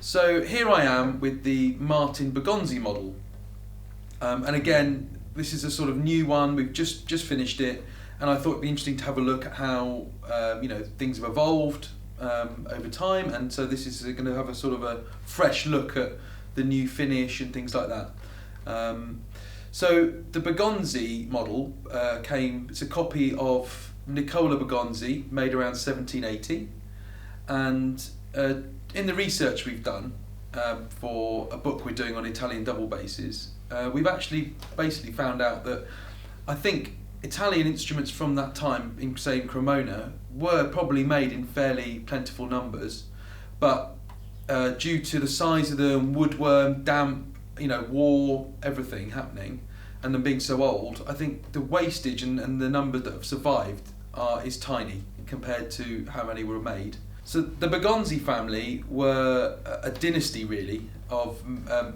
So here I am with the Martin Bergonzi model, and again this is a sort of new one. We've just finished it, and I thought it'd be interesting to have a look at how things have evolved over time, and so this is going to have a sort of a fresh look at the new finish and things like that. So the Begonzi model it's a copy of Nicola Bergonzi, made around 1780, and in the research we've done for a book we're doing on Italian double basses, we've actually basically found out that I think Italian instruments from that time, in Cremona, were probably made in fairly plentiful numbers, but due to the size of them, woodworm, damp, war, everything happening, and them being so old, I think the wastage and the number that have survived is tiny compared to how many were made. So the Begonzi family were a dynasty really of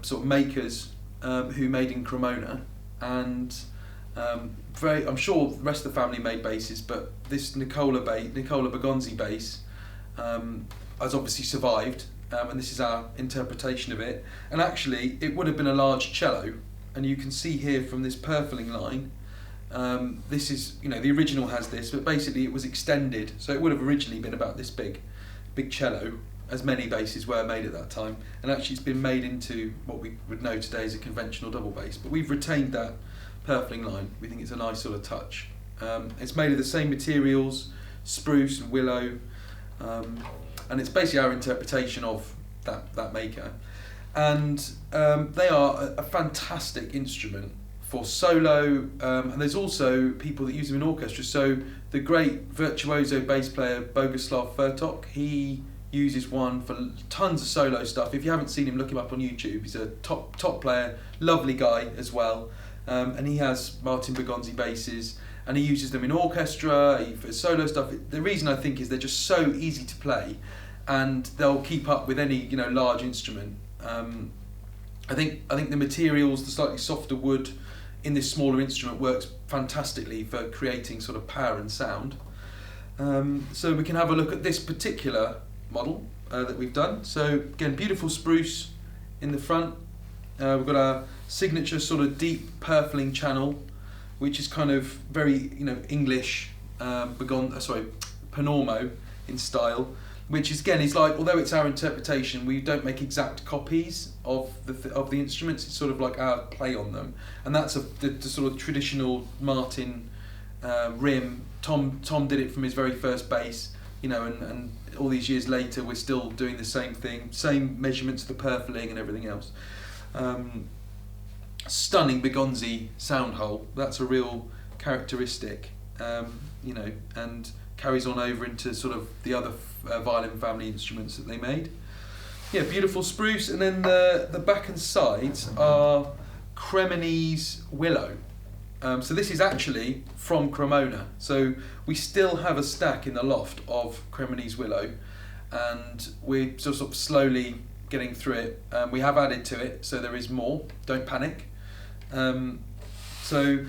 sort of makers who made in Cremona, and I'm sure the rest of the family made basses, but this Nicola Bergonzi bass has obviously survived, and this is our interpretation of it. And actually it would have been a large cello, and you can see here from this purfling line, this is, the original has this, but basically it was extended, so it would have originally been about this big cello, as many basses were made at that time, and actually it's been made into what we would know today as a conventional double bass, but we've retained that purfling line. We think it's a nice sort of touch. It's made of the same materials, spruce and willow, and it's basically our interpretation of that maker. And they are a fantastic instrument for solo, and there's also people that use them in orchestra. So the great virtuoso bass player Boguslav Furtok, he uses one for tons of solo stuff. If you haven't seen him, look him up on YouTube. He's a top player, lovely guy as well, and he has Martin Bergonzi basses, and he uses them in orchestra for solo stuff. The reason I think is they're just so easy to play, and they'll keep up with any large instrument. I think the materials, the slightly softer wood in this smaller instrument works fantastically for creating sort of power and sound. So we can have a look at this particular model that we've done. So again, beautiful spruce in the front. We've got our signature sort of deep purfling channel, which is kind of very English Panormo in style, which is again is like, although it's our interpretation, we don't make exact copies of the instruments. It's sort of like our play on them, and that's the sort of traditional Martin rim. Tom did it from his very first bass, and all these years later we're still doing the same thing, same measurements of the purfling and everything else. Stunning Begonzi sound hole. That's a real characteristic, and carries on over into sort of the other violin family instruments that they made. Yeah, beautiful spruce, and then the back and sides are Cremonese willow. So this is actually from Cremona. So we still have a stack in the loft of Cremonese willow, and we're sort of slowly getting through it. We have added to it, so there is more. Don't panic. So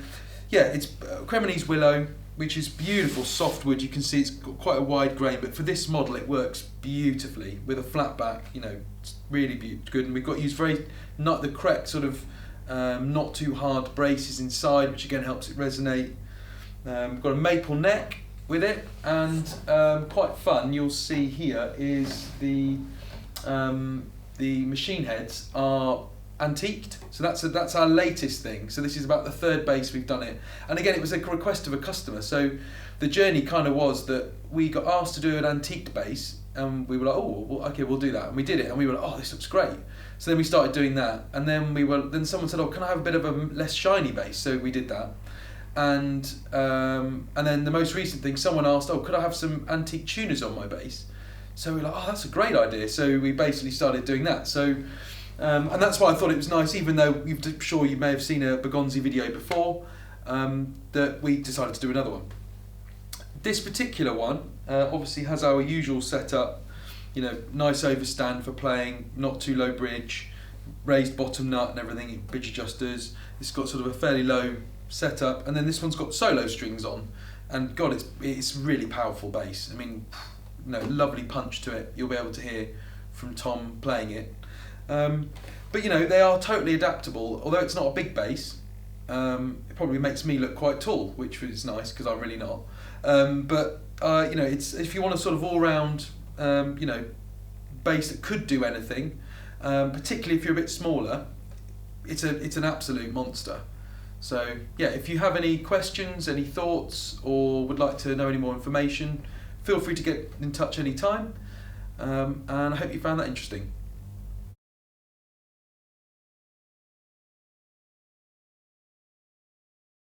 yeah, it's Cremonese willow, which is beautiful softwood. You can see it's got quite a wide grain, but for this model it works beautifully with a flat back. It's really good, and we've got used the correct sort of not too hard braces inside, which again helps it resonate. We've got a maple neck with it, and quite fun, you'll see here is the machine heads are antiqued, so that's our latest thing. So this is about the third bass we've done it, and again it was a request of a customer. So the journey kind of was that we got asked to do an antiqued bass, and we were like, oh well, okay, we'll do that, and we did it, and we were like, oh, this looks great. So then we started doing that, and then someone said, oh, can I have a bit of a less shiny bass? So we did that, and then the most recent thing, someone asked, oh, could I have some antique tuners on my bass? So we were like, oh, that's a great idea. So we basically started doing that. So and that's why I thought it was nice, even though I'm sure you may have seen a Begonzi video before, that we decided to do another one. This particular one obviously has our usual setup, nice overstand for playing, not too low bridge, raised bottom nut and everything, bridge adjusters. It's got sort of a fairly low setup, and then this one's got solo strings on, and God, it's really powerful bass. I mean, lovely punch to it. You'll be able to hear from Tom playing it. But you know, they are totally adaptable. Although it's not a big bass, it probably makes me look quite tall, which is nice because I'm really not. But you know, it's, if you want a sort of all-round you know, bass that could do anything, particularly if you're a bit smaller, it's an absolute monster. So yeah, if you have any questions, any thoughts, or would like to know any more information, feel free to get in touch anytime. And I hope you found that interesting.